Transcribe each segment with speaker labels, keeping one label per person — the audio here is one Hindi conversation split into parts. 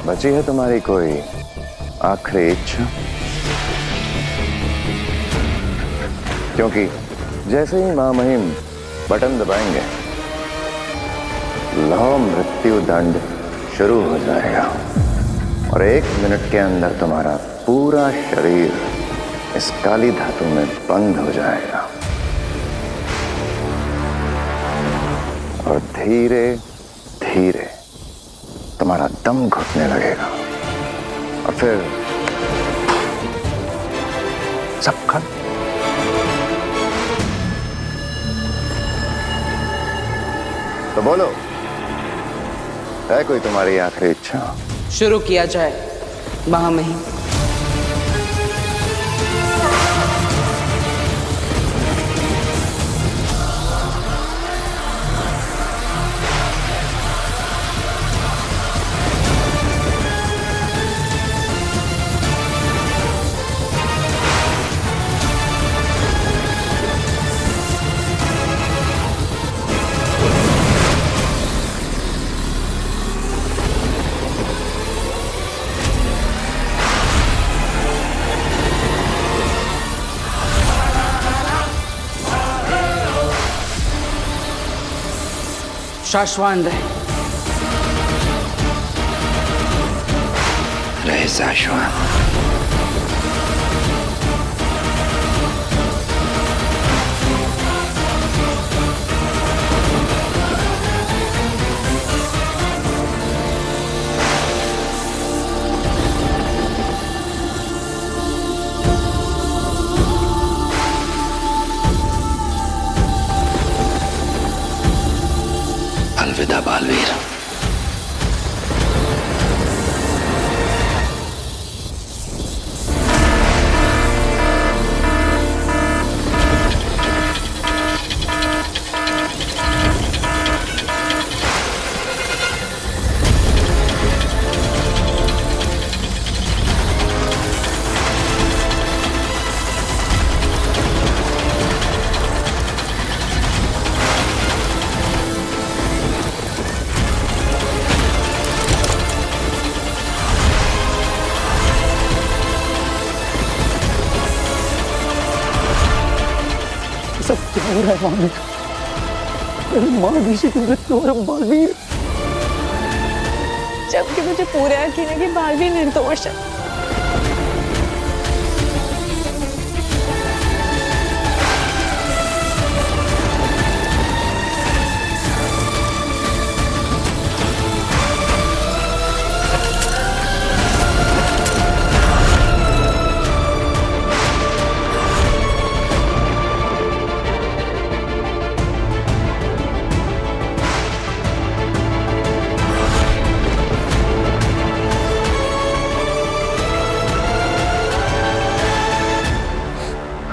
Speaker 1: बची है तुम्हारी कोई आखिरी इच्छा? क्योंकि जैसे ही महामहिम बटन दबाएंगे, लौ मृत्यु दंड शुरू हो जाएगा और 1 मिनट के अंदर तुम्हारा पूरा शरीर इस काली धातु में बंद हो जाएगा और धीरे धीरे तुम्हारा दम घुटने लगेगा और फिर सब खत्म। तो बोलो, है कोई तुम्हारी आखिरी इच्छा?
Speaker 2: शुरू किया जाए महामहिम। शाश्वान
Speaker 1: रहे शाश्वान। अलविदा बालवीर।
Speaker 3: सब क्या हो रहा है बालवीर? मेरी माँ ऋषि की मृत्यु हो रहा है बालवीर।
Speaker 4: जबकि मुझे पूरा यकीन है कि बालवीर निर्दोष है।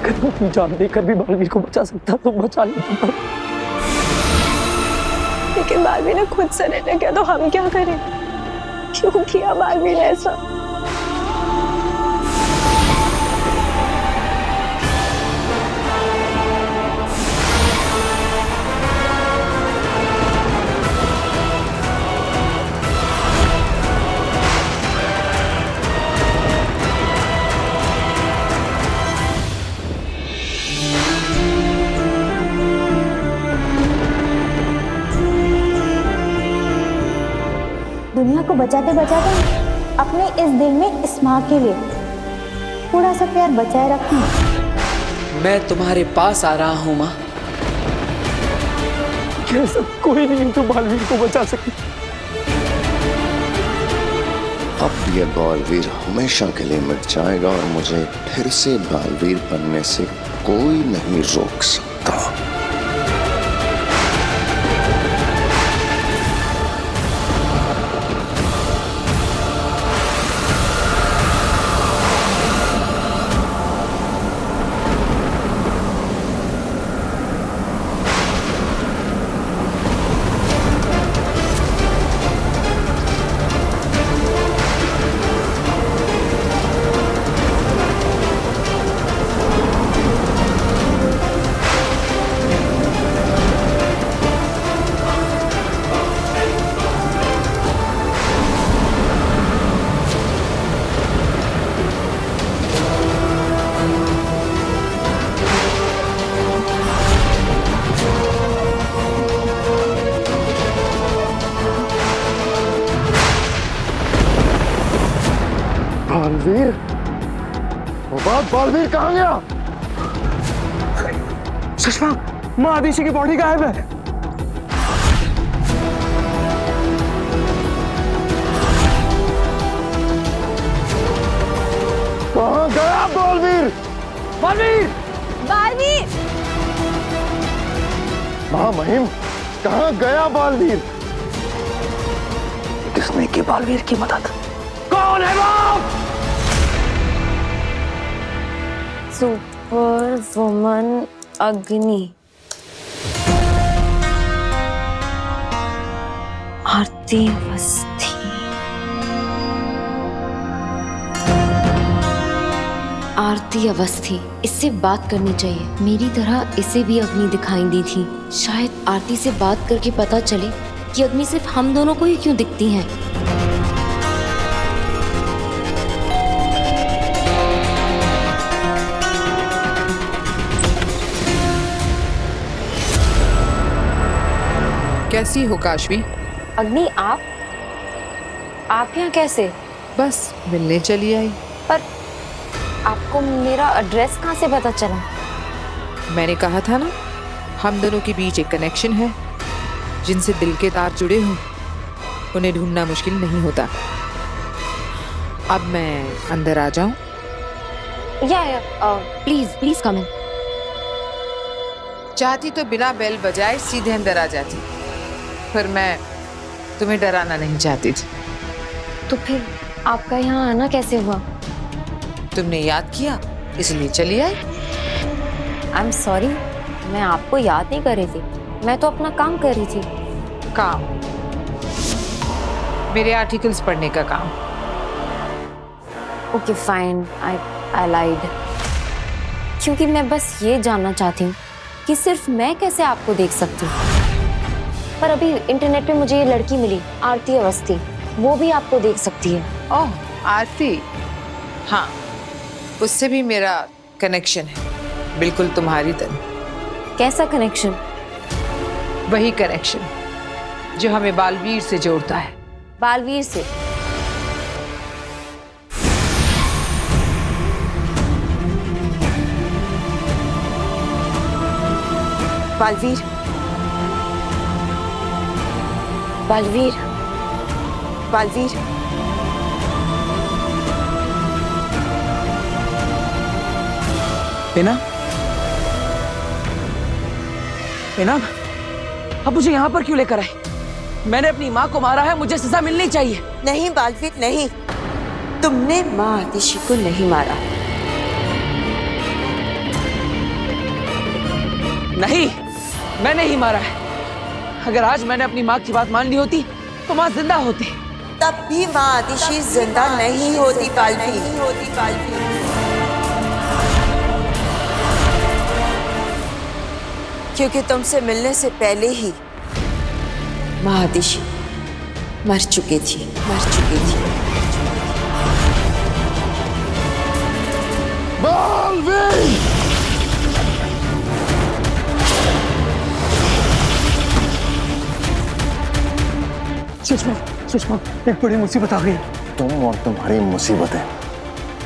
Speaker 3: अगर मैं अपनी जान देकर भी बालवीर को बचा सकता तो बचा लेता था।
Speaker 4: लेकिन बालवीर ने खुद सरेंडर किया तो हम क्या करें? क्यों किया बालवीर ने ऐसा?
Speaker 5: दुनिया को बचाते बचाते अपने इस दिल में इस माँ के लिए थोड़ा सा प्यार बचाए रखना।
Speaker 2: मैं तुम्हारे पास आ रहा हूँ माँ।
Speaker 3: कैसा कोई नहीं तो बालवीर को बचा सके।
Speaker 1: अब ये बालवीर हमेशा के लिए मिट जाएगा और मुझे फिर से बालवीर बनने से कोई नहीं रोक सकता। बालवीर, बालवीर कहाँ गया?
Speaker 3: सुषमा, माँ आदिशी की बॉडी गायब है।
Speaker 1: कहाँ गया बालवीर?
Speaker 3: बालवीर!
Speaker 4: बालवीर!
Speaker 1: महामहिम, कहाँ गया बालवीर?
Speaker 3: किसने की बालवीर की मदद? कौन है वो?
Speaker 4: सुपर वुमन अग्नि, आरती अवस्थी।
Speaker 6: आरती अवस्थी, इससे बात करनी चाहिए। मेरी तरह इसे भी अग्नि दिखाई दी थी। शायद आरती से बात करके पता चले कि अग्नि सिर्फ हम दोनों को ही क्यों दिखती हैं।
Speaker 2: कैसी हो काशवी?
Speaker 6: अग्नि, आप यहाँ कैसे?
Speaker 2: बस मिलने चली आई।
Speaker 6: पर आपको मेरा एड्रेस कहाँ से पता चला?
Speaker 2: मैंने कहा था ना, हम दोनों के बीच एक कनेक्शन है। जिनसे दिल के तार जुड़े हों उन्हें ढूंढना मुश्किल नहीं होता। अब मैं अंदर आ जाऊं?
Speaker 6: प्लीज कम इन।
Speaker 2: चाहती तो बिना बेल बजाए सीधे अंदर आ जाती, पर मैं तुम्हें डराना नहीं चाहती थी।
Speaker 6: तो फिर आपका यहाँ आना कैसे हुआ?
Speaker 2: तुमने याद किया इसलिए चली आई।
Speaker 6: आई एम सॉरी, मैं आपको याद नहीं कर रही थी। मैं तो अपना काम कर रही थी।
Speaker 2: काम? मेरे आर्टिकल्स पढ़ने का काम।
Speaker 6: ओके फाइन, आई लाइड। क्योंकि मैं बस ये जानना चाहती हूँ कि सिर्फ मैं कैसे आपको देख सकती हूँ। पर अभी इंटरनेट पे मुझे ये लड़की मिली, आरती अवस्थी, वो भी आपको देख सकती है।
Speaker 2: ओह, आरती। हाँ, उससे भी मेरा कनेक्शन है, बिल्कुल तुम्हारी तरह।
Speaker 6: कैसा कनेक्शन?
Speaker 2: वही कनेक्शन जो हमें बालवीर से जोड़ता है।
Speaker 6: बालवीर से?
Speaker 4: बालवीर,
Speaker 6: बालवीर,
Speaker 4: बालवीर,
Speaker 3: मीना, मीना, अब मुझे यहाँ पर क्यों लेकर आए? मैंने अपनी माँ को मारा है, मुझे सजा मिलनी चाहिए।
Speaker 7: नहीं बालवीर नहीं, तुमने माँ आतिशी को नहीं मारा।
Speaker 3: नहीं, मैंने ही मारा है। अगर आज मैंने अपनी माँ की बात मान ली होती तो माँ जिंदा होती।
Speaker 7: तब भी माँ आतिशी जिंदा नहीं होती बालवीर। क्योंकि तुमसे मिलने से पहले ही माँ आतिशी मर चुकी थी।
Speaker 1: बालवीर!
Speaker 3: सुषमा, एक बड़ी मुसीबत आ गई।
Speaker 1: तुम और तुम्हारी मुसीबतें,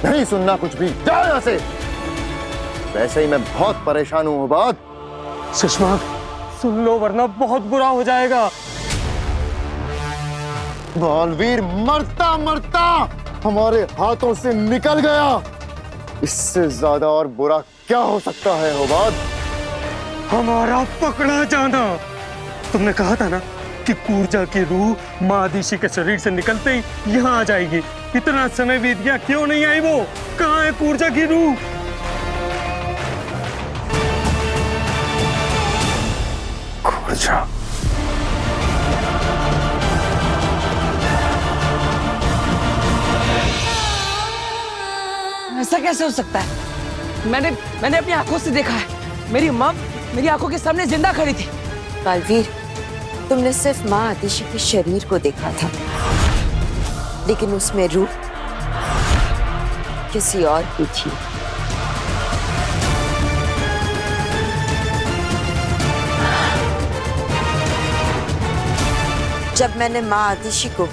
Speaker 1: नहीं सुनना कुछ भी। जाओ यहाँ से। वैसे ही मैं बहुत परेशान हूँ उबाद।
Speaker 3: सुषमा, सुन लो वरना बहुत बुरा हो जाएगा।
Speaker 1: बालवीर मरता मरता हमारे हाथों से निकल गया। इससे ज्यादा और बुरा क्या हो सकता है उबाद?
Speaker 3: हमारा पकड़ा जाना। तुमने कहा था ना कि कूर्जा की रूह माँ आदिशी के शरीर से निकलते ही यहाँ आ जाएगी। इतना समय बीत गया, क्यों नहीं आई वो? कहाँ है कूर्जा की रूह?
Speaker 1: कूर्जा?
Speaker 3: ऐसा कैसे हो सकता है? मैंने अपनी आंखों से देखा है। मेरी माँ मेरी आंखों के सामने जिंदा खड़ी थी।
Speaker 7: बालवीर, तुमने सिर्फ माँ आतिशी के शरीर को देखा था, लेकिन उसमें रूह किसी और की थी। जब मैंने माँ आतिशी को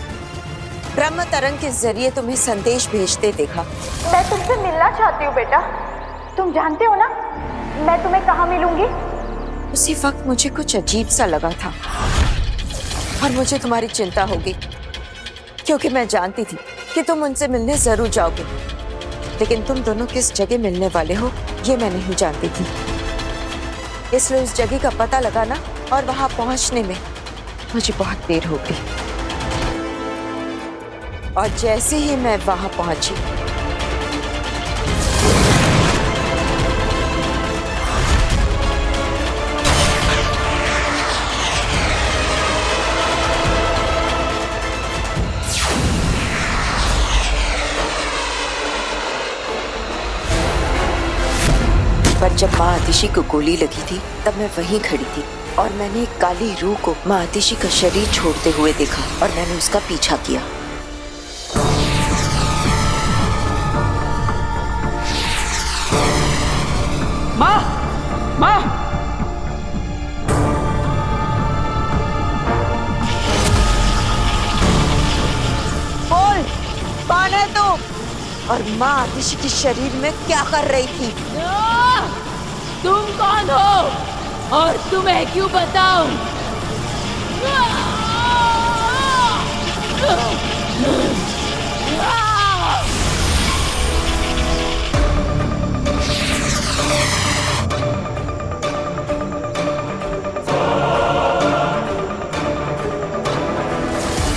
Speaker 7: ब्रह्म तरंग के जरिए तुम्हें संदेश भेजते देखा।
Speaker 5: मैं तुमसे मिलना चाहती हूँ बेटा। तुम जानते हो ना मैं तुम्हें कहाँ मिलूंगी?
Speaker 7: उसी वक्त मुझे कुछ अजीब सा लगा था और मुझे तुम्हारी चिंता होगी, क्योंकि मैं जानती थी कि तुम उनसे मिलने जरूर जाओगे, लेकिन तुम दोनों किस जगह मिलने वाले हो ये मैं नहीं जानती थी। इसलिए उस जगह का पता लगाना और वहां पहुंचने में मुझे बहुत देर हो गई। और जैसे ही मैं वहां पहुंची, पर जब माँ आतिशी को गोली लगी थी तब मैं वहीं खड़ी थी और मैंने एक काली रूह को माँ आतिशी का शरीर छोड़ते हुए देखा और मैंने उसका पीछा किया।
Speaker 2: माँ, माँ,
Speaker 7: बोल, कौन है तू? और माँ आतिशी के शरीर में क्या कर रही थी?
Speaker 8: तुम कौन हो और तुम्हें क्यों बताऊं?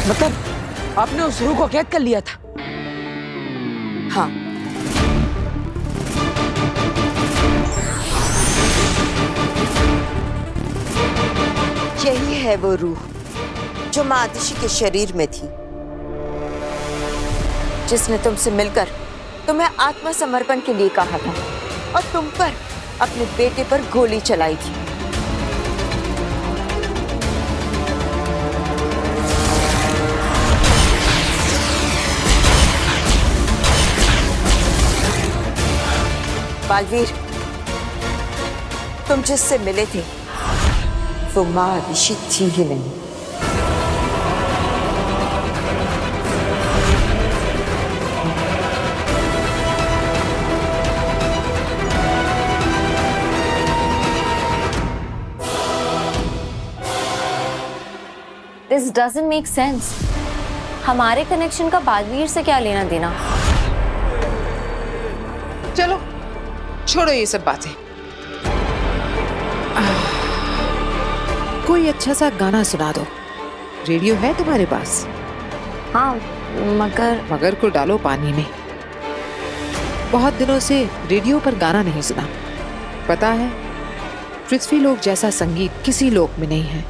Speaker 7: मतलब
Speaker 8: आपने उस रूह को कैद कर लिया था?
Speaker 7: हाँ, यही है वो रूह जो माँ आतिशी के शरीर में थी, जिसने तुमसे मिलकर तुम्हें आत्मसमर्पण के लिए कहा था और तुम पर अपने बेटे पर गोली चलाई थी। बालवीर, तुम जिससे मिले थे वो माँ आतिशी थी ही नहीं।
Speaker 6: This doesn't make sense. हमारे कनेक्शन का बालवीर से क्या लेना देना?
Speaker 2: चलो छोड़ो ये सब बातें। कोई अच्छा सा गाना सुना दो। रेडियो है तुम्हारे पास?
Speaker 6: हाँ, मगर
Speaker 2: को डालो पानी में। बहुत दिनों से रेडियो पर गाना नहीं सुना। पता है, पृथ्वी लोक जैसा संगीत किसी लोक में नहीं है।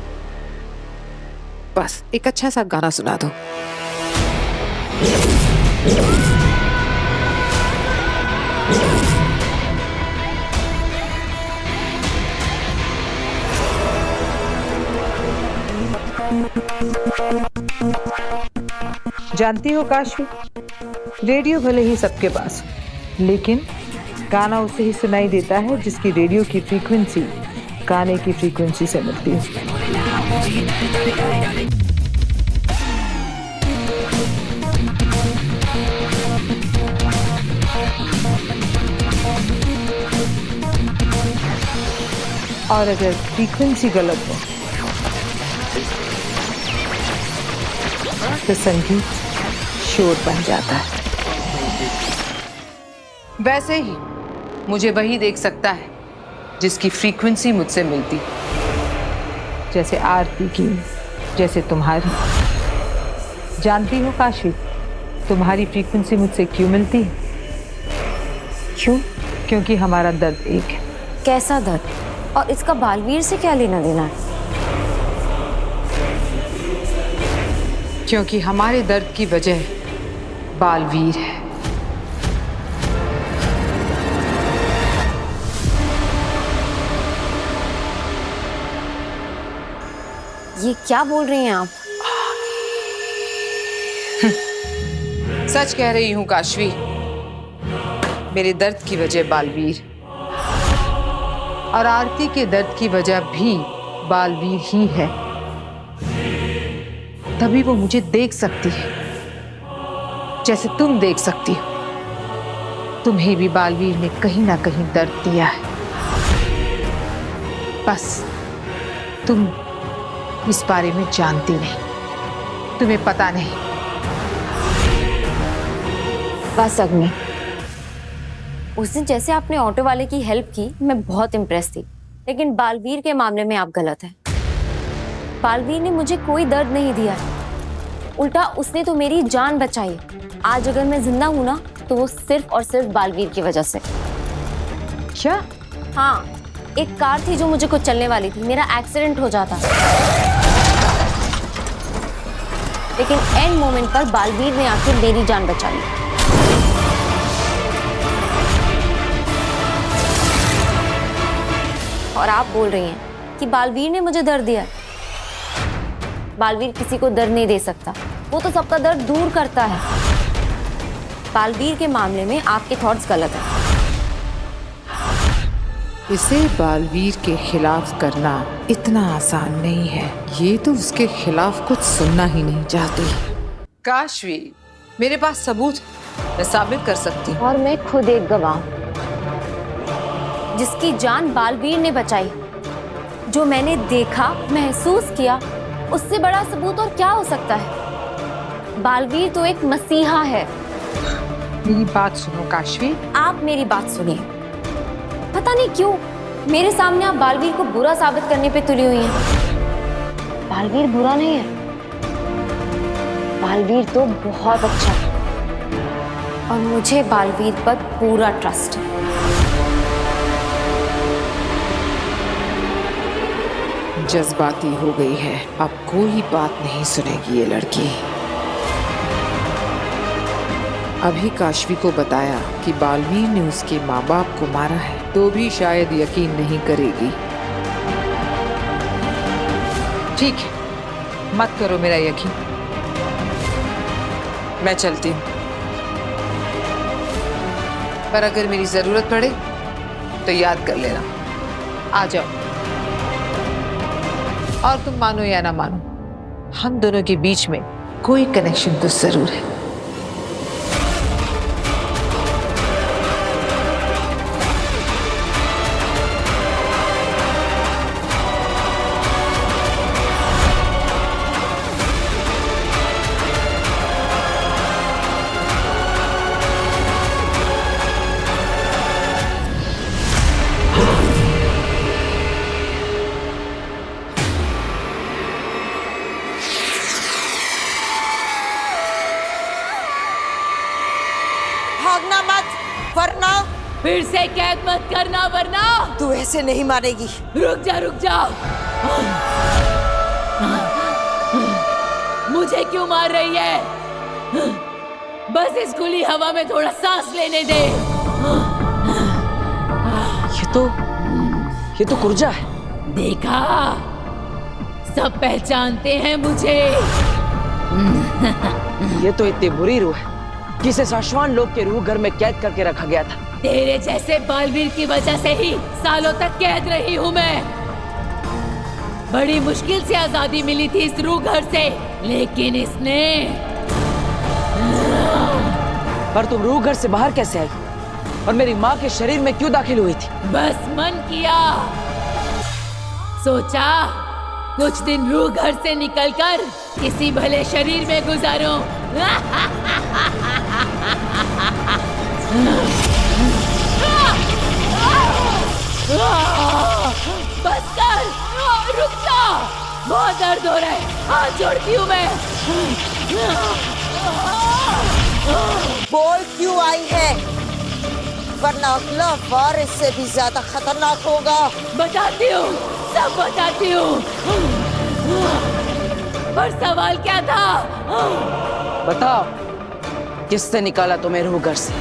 Speaker 2: बस एक अच्छा सा गाना सुना दो।
Speaker 9: जानती हो काशवी, रेडियो भले ही सबके पास हो, लेकिन गाना उसे ही सुनाई देता है जिसकी रेडियो की फ्रीक्वेंसी गाने की फ्रीक्वेंसी से मिलती है। और अगर फ्रीक्वेंसी गलत हो तो संगीत शोर बन जाता है।
Speaker 2: वैसे ही मुझे वही देख सकता है जिसकी फ्रीक्वेंसी मुझसे मिलती।
Speaker 9: जैसे आरती की, जैसे तुम्हारी। जानती हो काशी, तुम्हारी फ्रीक्वेंसी मुझसे क्यों मिलती है?
Speaker 6: क्यों?
Speaker 9: क्योंकि हमारा दर्द एक है।
Speaker 6: कैसा दर्द? और इसका बालवीर से क्या लेना देना है?
Speaker 2: क्योंकि हमारे दर्द की वजह बालवीर है।
Speaker 6: ये क्या बोल रही हैं आप?
Speaker 2: सच कह रही हूं काशवी, मेरे दर्द की वजह बालवीर और आरती के दर्द की वजह भी बालवीर ही है। तभी वो मुझे देख सकती है
Speaker 9: जैसे तुम देख सकती हो, तुम्हें भी बालवीर ने कहीं ना कहीं दर्द दिया है। बस तुम इस बारे में जानती नहीं, तुम्हें पता नहीं।
Speaker 6: बस अग्नि, उस दिन जैसे आपने ऑटो वाले की हेल्प की, मैं बहुत इम्प्रेस थी, लेकिन बालवीर के मामले में आप गलत हैं। बालवीर ने मुझे कोई दर्द नहीं दिया, उल्टा उसने तो मेरी जान बचाई। आज अगर मैं जिंदा हूं ना, तो वो सिर्फ और सिर्फ बालवीर की वजह से।
Speaker 9: क्या?
Speaker 6: हाँ, एक कार थी जो मुझे कुछ चलने वाली थी, मेरा एक्सीडेंट हो जाता, लेकिन एंड मोमेंट पर बालवीर ने आकर मेरी जान बचा ली। और आप बोल रही हैं कि बालवीर ने मुझे दर्द दिया। बालवीर किसी को दर्द नहीं दे सकता, वो तो सबका दर्द दूर करता है। बालवीर के मामले में आपके थॉट्स गलत हैं।
Speaker 2: इसे बालवीर के खिलाफ करना इतना आसान नहीं है। ये तो उसके खिलाफ कुछ सुनना ही नहीं चाहती।
Speaker 8: काशवी, मेरे पास सबूत, मैं साबित कर सकती हूँ।
Speaker 6: और मैं खुद एक गवाह, जिसकी जान बालवीर ने बचाई। जो मैंने देखा, महसूस किया, उससे बड़ा सबूत और क्या हो सकता है? बालवीर तो एक मसीहा है।
Speaker 9: मेरी बात सुनो काशवी।
Speaker 6: आप मेरी बात सुनिए। पता नहीं क्यों मेरे सामने आप बालवीर को बुरा साबित करने पे तुली हुई हैं। बालवीर बुरा नहीं है, बालवीर तो बहुत अच्छा है, और मुझे बालवीर पर पूरा ट्रस्ट है।
Speaker 2: जज्बाती हो गई है, अब कोई बात नहीं सुनेगी ये लड़की। अभी काशवी को बताया कि बालवीर ने उसके माँ बाप को मारा है, तो भी शायद यकीन नहीं करेगी।
Speaker 9: ठीक है, मत करो मेरा यकीन।
Speaker 8: मैं चलती हूँ, पर अगर मेरी जरूरत पड़े तो याद कर लेना।
Speaker 9: आ जाओ। और तुम मानो या ना मानो, हम दोनों के बीच में कोई कनेक्शन तो जरूर है।
Speaker 7: भागना मत, वरना
Speaker 8: फिर से कैद मत करना, वरना
Speaker 7: तू ऐसे नहीं मारेगी।
Speaker 8: रुक जा, रुक जा। मुझे क्यों मार रही है? बस इस खुली हवा में थोड़ा सांस लेने दे।
Speaker 10: ये तो कुर्जा है।
Speaker 8: देखा, सब पहचानते हैं मुझे।
Speaker 10: ये तो इतनी बुरी रूह है कि इसे साशवान लोग के रूह घर में कैद करके रखा गया था।
Speaker 8: तेरे जैसे बालवीर की वजह से ही सालों तक कैद रही हूँ मैं। बड़ी मुश्किल से आजादी मिली थी इस रूह घर से, लेकिन इसने।
Speaker 10: पर तुम रूह घर से बाहर कैसे आई और मेरी माँ के शरीर में क्यों दाखिल हुई थी?
Speaker 8: बस मन किया, सोचा कुछ दिन रूह घर से निकलकर किसी भले शरीर में गुजारूं। बस कर, रुक जा, बहुत दर्द हो रहा है, हाथ जोड़ती हूँ मैं।
Speaker 7: बोल क्यों आई है, वरना अगला वार इससे भी ज्यादा खतरनाक होगा।
Speaker 8: बताती हूँ, सब बताती हूँ। पर सवाल क्या था?
Speaker 10: बताओ, किसने निकाला तुम्हें रूह घर से?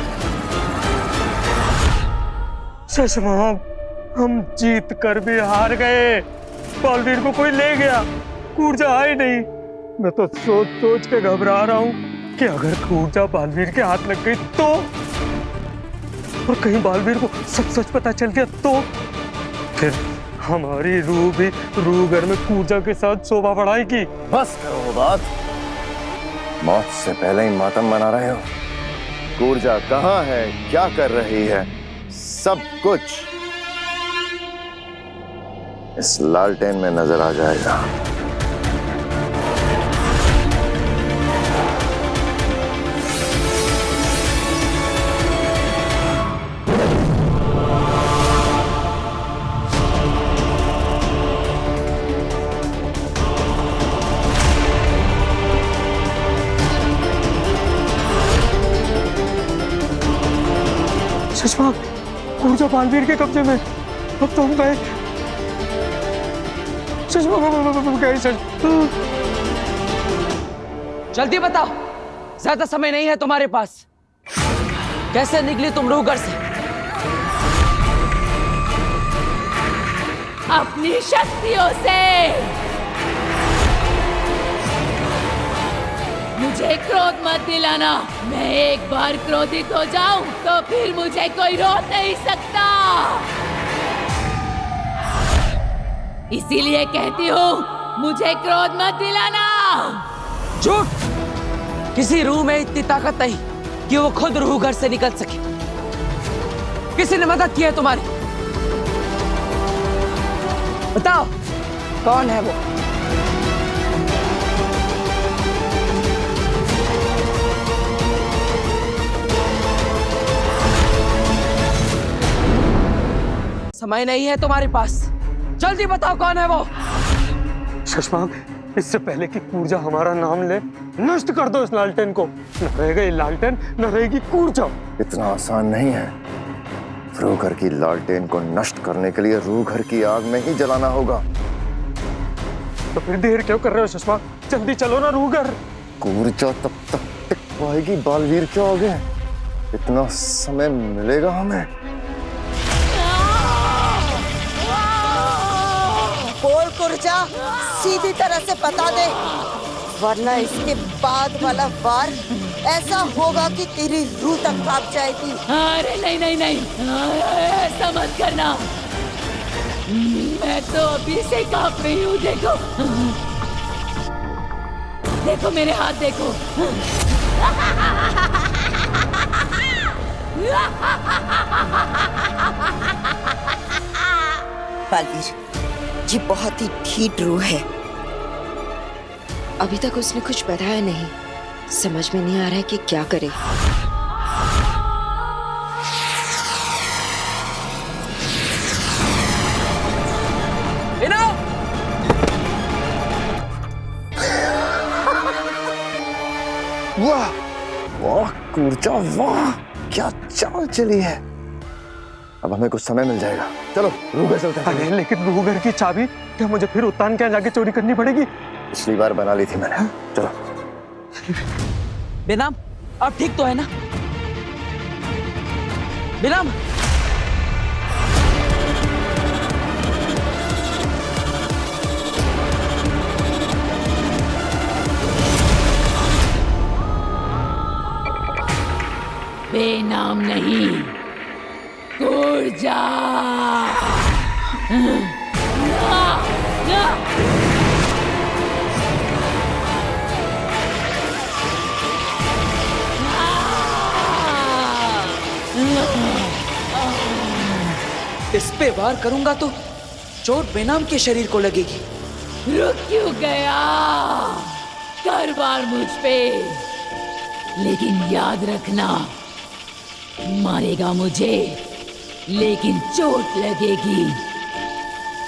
Speaker 3: सुषमा, हम जीत कर भी हार गए। बालवीर को कोई ले गया, कूर्जा आई नहीं। मैं तो सोच सोच के घबरा रहा हूँ कि अगर कूर्जा बालवीर के हाथ लग गई तो, और कहीं बालवीर को सब सच पता चल गया तो फिर हमारी रूह भी रूह घर में कूर्जा के साथ शोभा बढ़ाएगी।
Speaker 1: बस करो बात, मौत से पहले ही मातम मना रहे हो? कूर्जा कहाँ है, क्या कर रही है, सब कुछ इस लालटेन में नजर आ जाएगा।
Speaker 3: शशांक, कूर्जा बालवीर के कब्जे में। अब तो हम गए। शशांक गए।
Speaker 10: जल्दी बताओ, ज्यादा समय नहीं है तुम्हारे पास। कैसे निकली तुम रूह घर से?
Speaker 8: अपनी शक्तियों से। मुझे क्रोध मत दिलाना। मैं एक बार क्रोधित हो जाऊं तो फिर मुझे कोई रोक नहीं सकता। इसीलिए कहती हूँ, मुझे क्रोध मत दिलाना।
Speaker 10: झूठ! किसी रूह में इतनी ताकत नहीं कि वो खुद रूह घर से निकल सके। किसी ने मदद की है तुम्हारी? बताओ, कौन है वो? समय नहीं है तुम्हारे पास, जल्दी बताओ कौन है वो।
Speaker 3: शशांक, इससे पहले कि कूर्जा हमारा नाम ले, नष्ट कर दो इस लालटेन को। न रहेगा ये लालटेन, न रहेगी कूर्जा।
Speaker 1: इतना आसान नहीं है। रूह घर की लालटेन को नष्ट करने के लिए रूह घर की आग में ही जलाना होगा।
Speaker 3: तो फिर देर क्यों कर रहे हो शशांक? जल्दी चलो ना रूह घर।
Speaker 1: कूर्जा तब तक टिक पाएगी बालवीर के आगे? इतना समय मिलेगा हमें?
Speaker 7: बोल कूर्जा, सीधी तरह से बता दे, वरना इसके बाद वाला वार ऐसा होगा कि तेरी रूह तक कांप जाएगी।
Speaker 8: अरे नहीं नहीं नहीं, ऐसा मत करना। मैं तो अभी से कांप रही हूँ। देखो देखो मेरे हाथ देखो।
Speaker 7: बालवीर, ये बहुत ही ढीठ रूह है। अभी तक उसने कुछ बताया नहीं। समझ में नहीं आ रहा है कि क्या करे।
Speaker 1: वाह वाह कूर्जा, वाह क्या चाल चली है। अब हमें कुछ समय मिल जाएगा। चलो रूह घर चलते हैं।
Speaker 3: अरे लेकिन रूह घर की चाबी क्या मुझे फिर उत्तान के यहाँ जाके चोरी करनी पड़ेगी?
Speaker 1: पिछली बार बना ली थी मैंने। चलो।
Speaker 10: बेनाम, अब ठीक तो है ना? बेनाम,
Speaker 8: बेनाम नहीं, कूर्जा।
Speaker 10: इस पे वार करूंगा तो चोट बेनाम के शरीर को लगेगी।
Speaker 8: रुक क्यों गया? कर वार मुझ पे, लेकिन याद रखना, मारेगा मुझे लेकिन चोट लगेगी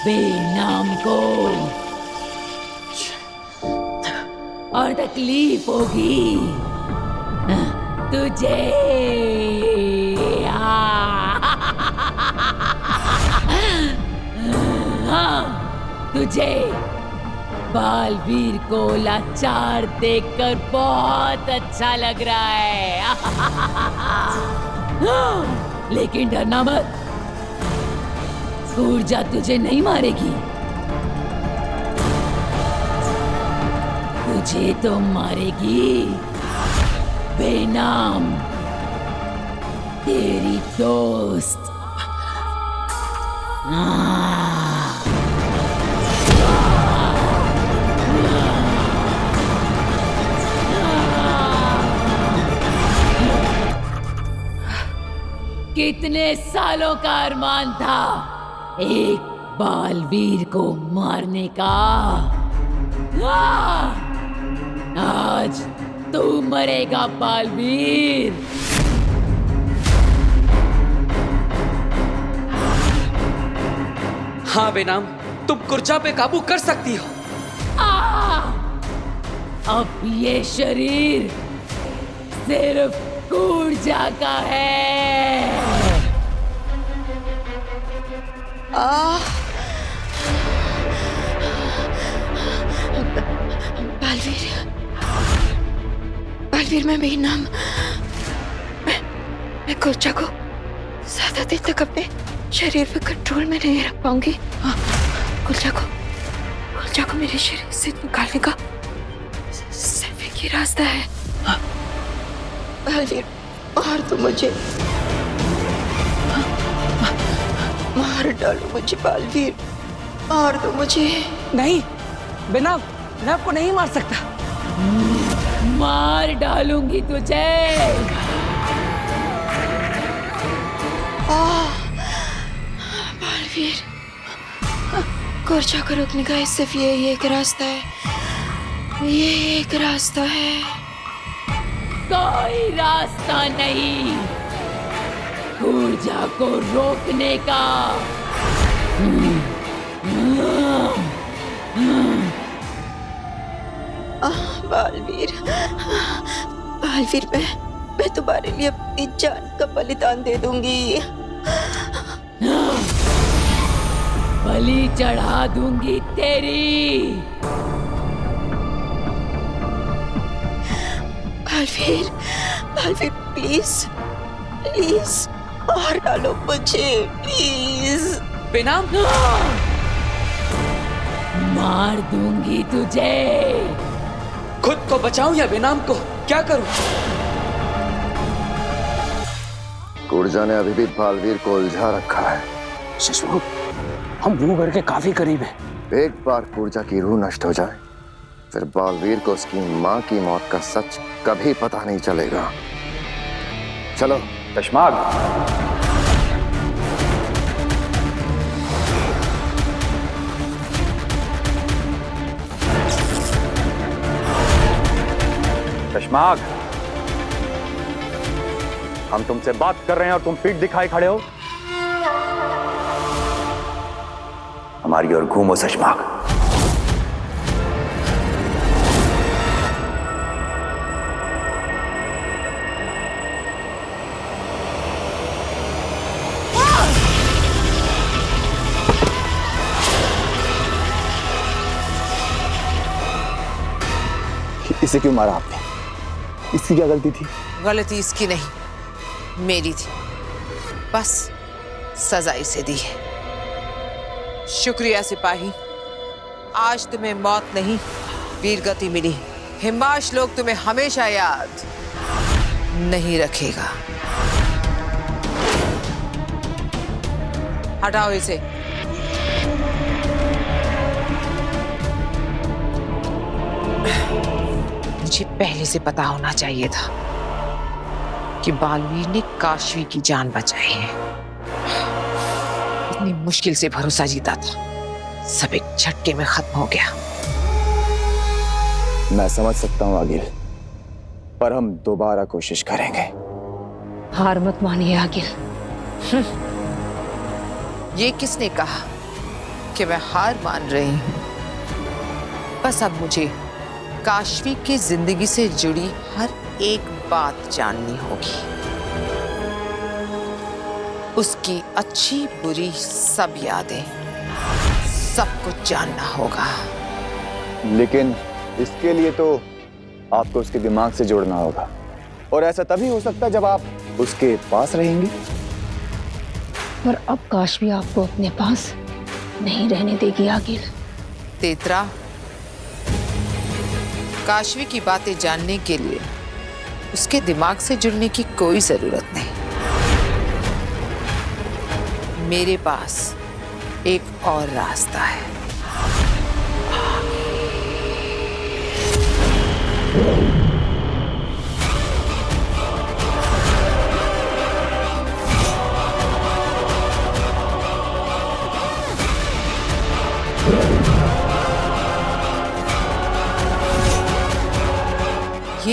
Speaker 8: बेनाम को और तकलीफ होगी तुझे। हाँ, तुझे बालवीर को लाचार देखकर बहुत अच्छा लग रहा है। लेकिन डरना मत, कूर्जा तुझे नहीं मारेगी। तुझे तो मारेगी बेनाम, तेरी दोस्त। कितने सालों का अरमान था एक बालवीर को मारने का। आज तू मरेगा बालवीर।
Speaker 10: हाँ बेनाम, तुम कुर्जा पे काबू कर सकती हो।
Speaker 8: अब ये शरीर सिर्फ कुर्जा का है।
Speaker 7: बालवीर मैं बेनाम, मैं कुर्जा को ज्यादा देर तक अपने शरीर पे कंट्रोल में नहीं रख पाऊंगी। कुर्जा को मेरे शरीर से निकालने का सिर्फ एक ही रास्ता है। बालवीर मार दो मुझे, मार डालो मुझे बालवीर, मार दो मुझे।
Speaker 10: नहीं बेनाम, मैं आपको नहीं मार सकता।
Speaker 8: मार डालूंगी तुझे।
Speaker 7: बालवीर, कुर्जा को रोकने का सिर्फ यही एक रास्ता है, ये एक रास्ता है।
Speaker 8: कोई रास्ता नहीं कुर्जा को रोकने का।
Speaker 7: बालवीर, मैं तुम्हारे लिए अपनी जान का बलिदान दे दूंगी।
Speaker 8: बलि चढ़ा दूंगी तेरी। बालवीर प्लीज मार डालो मुझे, प्लीज।
Speaker 10: बेनाम,
Speaker 8: मार दूंगी तुझे।
Speaker 10: खुद को बचाऊं या बेनाम को, क्या करूं?
Speaker 1: कुर्जा ने अभी भी बालवीर को उलझा रखा है।
Speaker 10: शिशु, हम रूह घर के काफी करीब हैं।
Speaker 1: एक बार कुर्जा की रूह नष्ट हो जाए, फिर बालवीर को उसकी मां की मौत का सच कभी पता नहीं चलेगा। चलो
Speaker 11: कशमाग। कशमाग, हम तुमसे बात कर रहे हैं और तुम पीठ दिखाए खड़े हो। हमारी ओर घूमो कशमाग।
Speaker 12: इसे क्यों मारा आपने? इसकी क्या गलती थी?
Speaker 2: गलती इसकी नहीं, मेरी थी। बस सजा इसे दी है। शुक्रिया सिपाही, आज तुम्हें मौत नहीं वीरगति मिली। हिम्बाश लोग तुम्हें हमेशा याद नहीं रखेगा। हटाओ इसे। मुझे पहले से पता होना चाहिए था कि बालवीर ने काशवी की जान बचाई है। इतनी मुश्किल से भरोसा जीता था, सब एक झटके में खत्म हो गया।
Speaker 12: मैं समझ सकता हूँ आगिल, पर हम दोबारा कोशिश करेंगे।
Speaker 6: हार मत मानिए आगिल।
Speaker 2: ये किसने कहा कि मैं हार मान रही हूं? बस अब मुझे काशवी की जिंदगी से जुड़ी हर एक बात जाननी होगी। उसकी अच्छी बुरी सब यादें, सब कुछ जानना होगा।
Speaker 12: लेकिन इसके लिए तो आपको उसके दिमाग से जोड़ना होगा, और ऐसा तभी हो सकता है जब आप उसके पास रहेंगी।
Speaker 6: पर अब काशवी आपको अपने पास नहीं रहने देगी आगिल।
Speaker 2: तेतरा, काशवी की बातें जानने के लिए उसके दिमाग से जुड़ने की कोई जरूरत नहीं। मेरे पास एक और रास्ता है।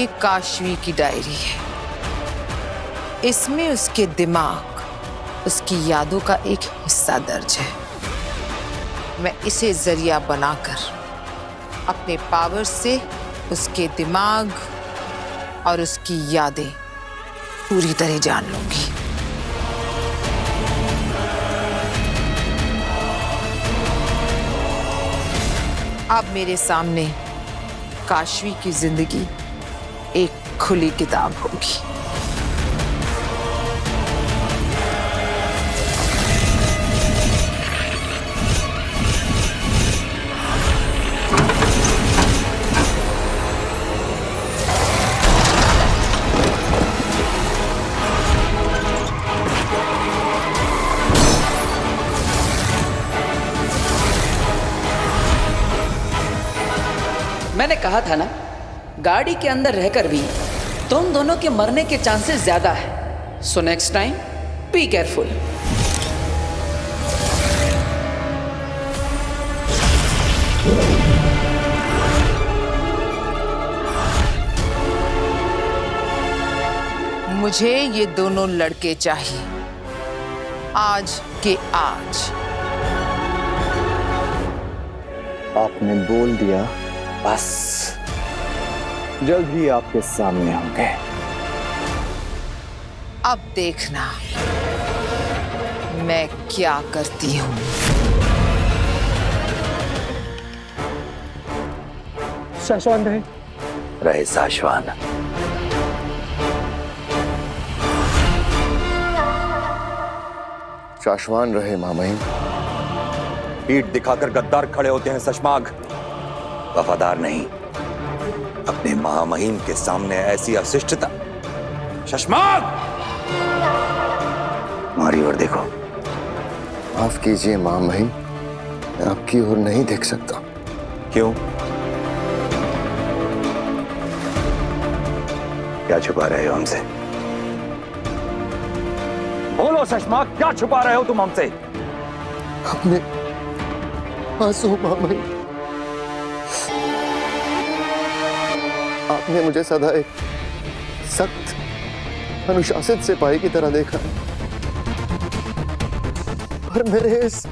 Speaker 2: ये काशवी की डायरी है। इसमें उसके दिमाग, उसकी यादों का एक हिस्सा दर्ज है। मैं इसे जरिया बनाकर अपने पावर से उसके दिमाग और उसकी यादें पूरी तरह जान लूंगी। अब मेरे सामने काशवी की जिंदगी एक खुली किताब होगी।
Speaker 10: मैंने कहा था ना, गाड़ी के अंदर रहकर भी तुम दोनों के मरने के चांसेस ज्यादा है। So next time be careful.
Speaker 2: मुझे ये दोनों लड़के चाहिए, आज के आज।
Speaker 12: आपने बोल दिया, बस जल्द ही आपके सामने होंगे।
Speaker 2: अब देखना मैं क्या करती हूँ।
Speaker 3: शाश्वान रहे।
Speaker 11: रहे शाश्वान।
Speaker 1: शाश्वान रहे मामहिम।
Speaker 11: पीठ दिखाकर गद्दार खड़े होते हैं शशमाग, वफादार नहीं। अपने महामहिम के सामने ऐसी अशिष्टता। शशमाग,
Speaker 1: हमारी ओर देखो। माफ कीजिए महामहिम, मैं आपकी ओर नहीं देख सकता।
Speaker 11: क्यों? क्या छुपा रहे हो हमसे? बोलो शशमाग, क्या छुपा रहे हो तुम हमसे?
Speaker 1: अपने आंसू महामहिम। आपने मुझे सदा एक सख्त अनुशासित सिपाही की तरह देखा है, पर मेरे इस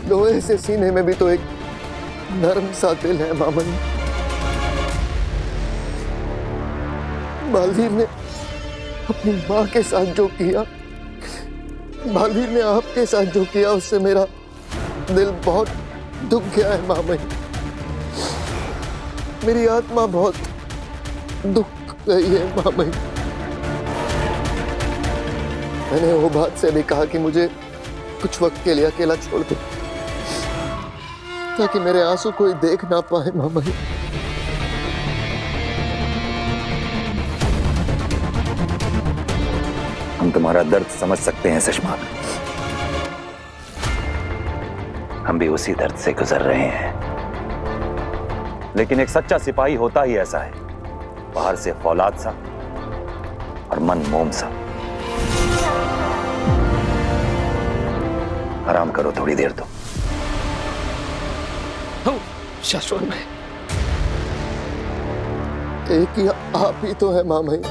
Speaker 1: लोहे से सीने में भी तो एक नर्म सा दिल है मामन। बालवीर ने अपनी माँ के साथ जो किया, बालवीर ने आपके साथ जो किया, उससे मेरा दिल बहुत दुख गया है मामन। मेरी आत्मा बहुत दुख गई है मामन। मैंने वो बात से भी कहा कि मुझे कुछ वक्त के लिए अकेला छोड़ दे, ताकि मेरे आंसू कोई देख ना पाए मामन।
Speaker 11: हम तुम्हारा दर्द समझ सकते हैं शशमाग, हम भी उसी दर्द से गुजर रहे हैं। लेकिन एक सच्चा सिपाही होता ही ऐसा है, बाहर से फौलाद सा और मन मोम सा। आराम करो थोड़ी देर तो।
Speaker 3: शाश्वत में
Speaker 1: एक ही आप ही तो है मामई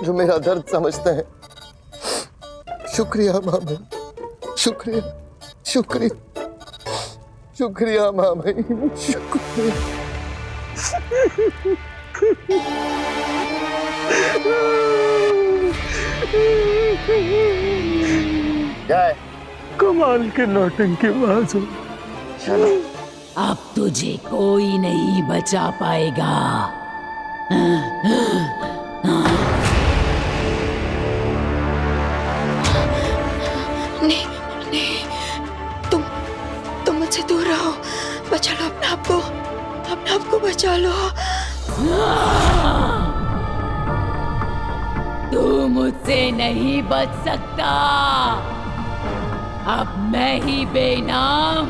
Speaker 1: जो मेरा दर्द समझते हैं। शुक्रिया मामई, शुक्रिया शुक्रिया शुक्रिया मामई, शुक्रिया।
Speaker 3: जय कमाल के नौटंकी बाज हो।
Speaker 1: चलो
Speaker 8: अब तुझे कोई नहीं बचा पाएगा।
Speaker 4: नहीं नहीं, तुम मुझसे दूर रहो। बचा लो अपने आप को बचा लो।
Speaker 8: तू मुझसे नहीं बच सकता। अब मैं ही बेनाम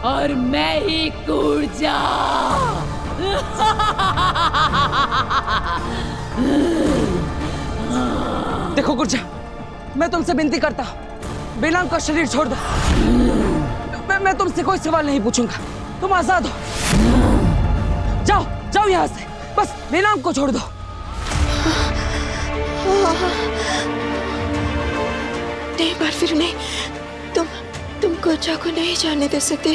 Speaker 8: और मैं ही कूर्जा।
Speaker 10: देखो गुर्जा, मैं तुमसे विनती करता हूँ, बेनाम का शरीर छोड़ दो। मैं तुमसे कोई सवाल नहीं पूछूंगा, तुम आजाद हो। जाओ जाओ यहाँ से, बस बेनाम को छोड़ दो।
Speaker 4: नहीं बलवीर नहीं, तुम गुर्जा को नहीं जाने दे सकते।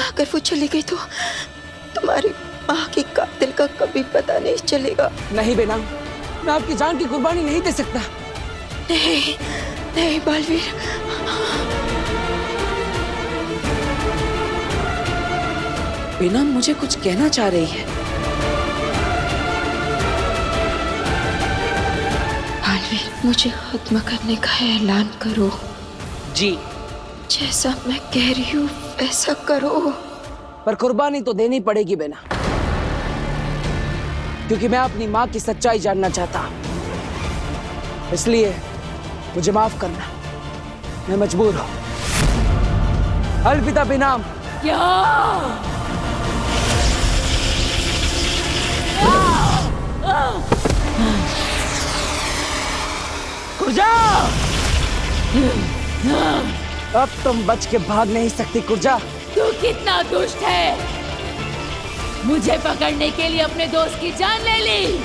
Speaker 4: अगर वो चली गई तो तुम्हारी माँ की कातिल का कभी पता नहीं चलेगा।
Speaker 10: नहीं बेनाम, मैं आपकी जान की कुर्बानी नहीं दे सकता।
Speaker 4: नहीं नहीं बलवीर,
Speaker 10: बेनाम मुझे कुछ कहना चाह रही है।
Speaker 4: बलवीर, मुझे खत्म करने का ऐलान करो।
Speaker 10: जी।
Speaker 4: जैसा मैं कह रही हूँ वैसा करो।
Speaker 10: पर कुर्बानी तो देनी पड़ेगी बेना, क्योंकि मैं अपनी माँ की सच्चाई जानना चाहता हूँ। इसलिए मुझे माफ करना, मैं मजबूर हूँ। अलविदा बेनाम।
Speaker 8: क्या?
Speaker 10: कुर्जा! अब तुम बच के भाग नहीं सकती कुर्जा।
Speaker 8: तू कितना दुष्ट है, मुझे पकड़ने के लिए अपने दोस्त की जान ले ली।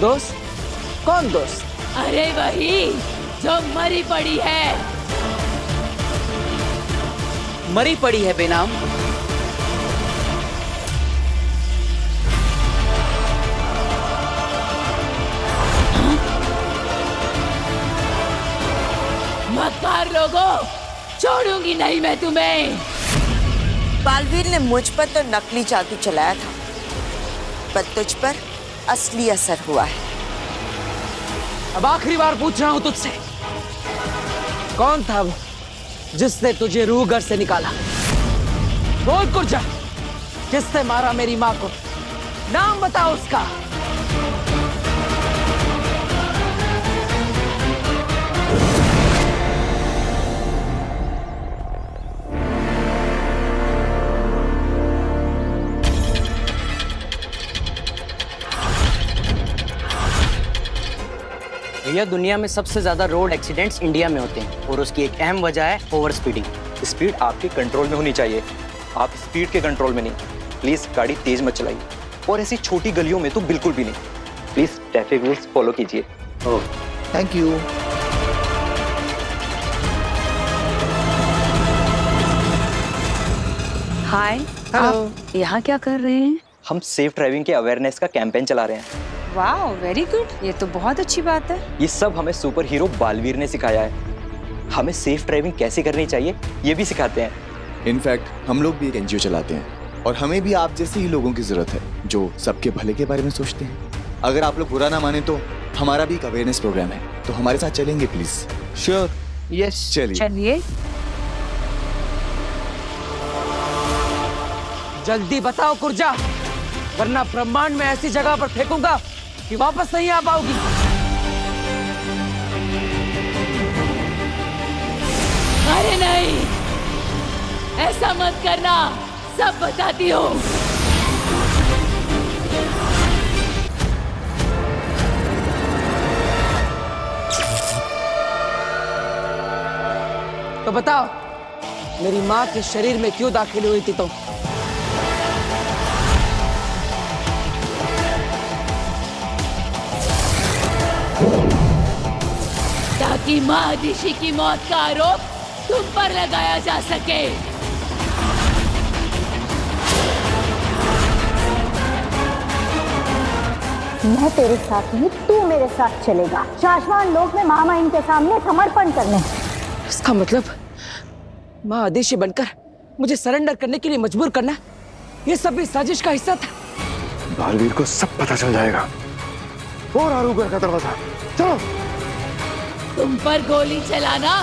Speaker 10: दोस्त? कौन दोस्त?
Speaker 8: अरे वही जो मरी पड़ी है।
Speaker 10: मरी पड़ी है बेनाम?
Speaker 8: मक्कार लोगों, छोड़ूंगी नहीं मैं तुम्हें।
Speaker 7: बालवीर ने मुझ पर तो नकली जादू चलाया था, पर तुझ पर असली असर हुआ है।
Speaker 10: अब आखिरी बार पूछ रहा हूं तुझसे, कौन था वो जिसने तुझे रूह घर से निकाला? बोल कुर्जा, किसने मारा मेरी माँ को? नाम बता उसका।
Speaker 13: भैया, दुनिया में सबसे ज्यादा रोड एक्सीडेंट्स इंडिया में होते हैं और उसकी एक अहम वजह है ओवर स्पीडिंग।
Speaker 14: स्पीड आपके कंट्रोल में होनी चाहिए, आप स्पीड के कंट्रोल में नहीं। प्लीज गाड़ी तेज मत चलाइए, और ऐसी छोटी गलियों में तो बिल्कुल भी नहीं। प्लीज ट्रैफिक रूल्स फॉलो कीजिए।
Speaker 1: ओह, थैंक यू।
Speaker 15: हाय, आप यहाँ क्या कर रहे हैं?
Speaker 14: हम सेफ ड्राइविंग के अवेयरनेस का कैंपेन चला रहे हैं।
Speaker 15: वाह, वेरी गुड, ये तो बहुत अच्छी बात है।
Speaker 14: ये सब हमें सुपर हीरो बालवीर ने सिखाया है। हमें सेफ ड्राइविंग कैसे करनी चाहिए ये भी सिखाते हैं।
Speaker 12: इनफैक्ट हम लोग भी एक एनजीओ चलाते हैं और हमें भी आप जैसे ही लोगों की जरूरत है जो सबके भले के बारे में सोचते हैं। अगर आप लोग बुरा ना माने तो हमारा भी एक अवेयरनेस प्रोग्राम है, तो हमारे साथ चलेंगे प्लीज?
Speaker 13: श्योर, यस,
Speaker 15: चलिए।
Speaker 10: जल्दी बताओ कुर्जा, वरना ब्रह्मांड में ऐसी जगह पर फेंकूंगा कि वापस नहीं आ पाओगी।
Speaker 8: अरे नहीं, ऐसा मत करना, सब बताती हूँ।
Speaker 10: तो बताओ, मेरी माँ के शरीर में क्यों दाखिल हुई थी तुम?
Speaker 8: ताकि महादिशी की मौत का आरोप तुम पर लगाया जा सके।
Speaker 5: मैं तेरे साथ नहीं, तू मेरे साथ चलेगा शाश्वत लोक में महामहिम के सामने समर्पण करने।
Speaker 10: इसका मतलब महादिशी बनकर मुझे सरेंडर करने के लिए मजबूर करना, ये सब भी साजिश का हिस्सा था।
Speaker 1: बालवीर को सब पता चल जाएगा। और आरूगर का दरवाजा, चलो।
Speaker 8: तुम पर गोली चलाना,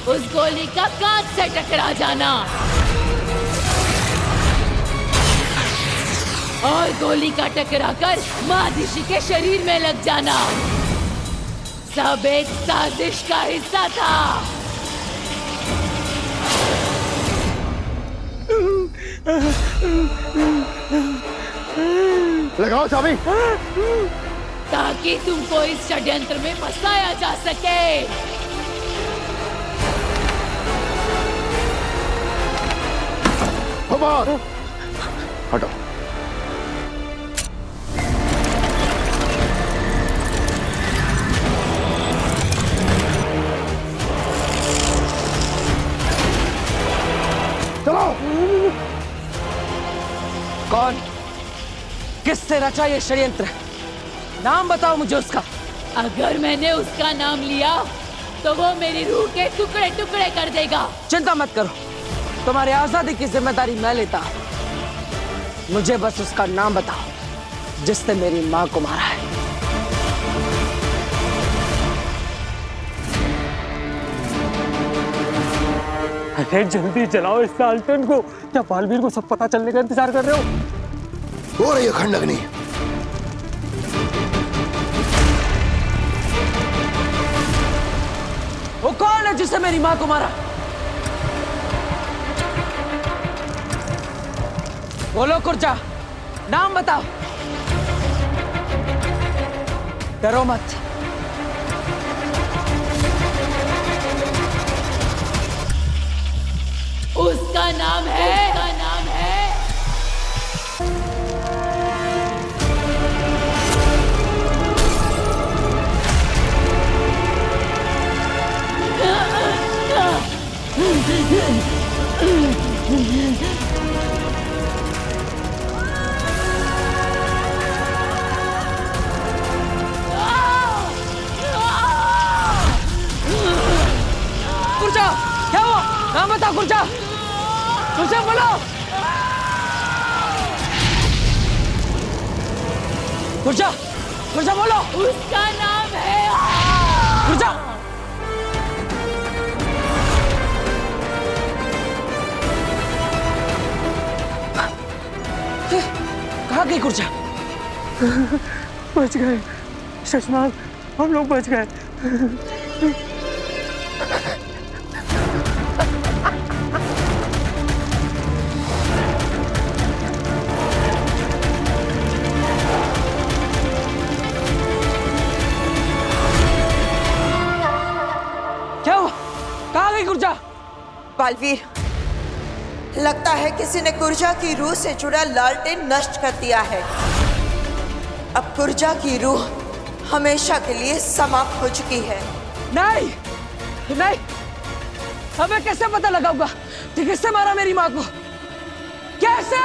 Speaker 8: उस गोली का कांच से टकरा जाना, और गोली का टकराकर महादिशी के शरीर में लग जाना, सब एक साजिश का हिस्सा था।
Speaker 1: लगाओ चाबी,
Speaker 8: ताकि तुमको इस षड्यंत्र में फंसाया जा सके।
Speaker 1: हटो।
Speaker 10: किसने रचा ये षड्यंत्र? नाम बताओ मुझे उसका।
Speaker 8: अगर मैंने उसका नाम लिया तो वो मेरी रूह के टुकड़े टुकड़े कर देगा।
Speaker 10: चिंता मत करो, तुम्हारी आजादी की जिम्मेदारी मैं लेता हूं। मुझे बस उसका नाम बताओ जिसने मेरी मां को मारा है।
Speaker 3: अरे जल्दी जलाओ इस लालटेन को। क्या बालवीर को सब पता चलने का इंतजार कर रहे
Speaker 1: हो रही है खंडग्नि।
Speaker 10: वो कौन है जिसने मेरी मां को मारा? बोलो कुर्जा, नाम बताओ। डरो मत।
Speaker 8: उसका नाम है
Speaker 10: कुर्जा, क्या हुआ? नाम बताओ कुर्जा। कुर्जा बोलो। कुर्जा, कुर्जा बोलो।
Speaker 8: उसका नाम है
Speaker 10: कुर्जा। कहाँ गई कुर्जा?
Speaker 3: बच गए शशमाग, हम लोग बच गए।
Speaker 10: क्या हुआ? कहाँ गई कुर्जा?
Speaker 7: बालवीर, लगता है किसी ने कुर्जा की रूह से जुड़ा लालटेन नष्ट कर दिया है। अब कुर्जा की रूह हमेशा के लिए समाप्त हो चुकी है।
Speaker 10: नहीं, नहीं, हमें कैसे पता लगाऊंगा कि किसने मारा मेरी माँ को? कैसे?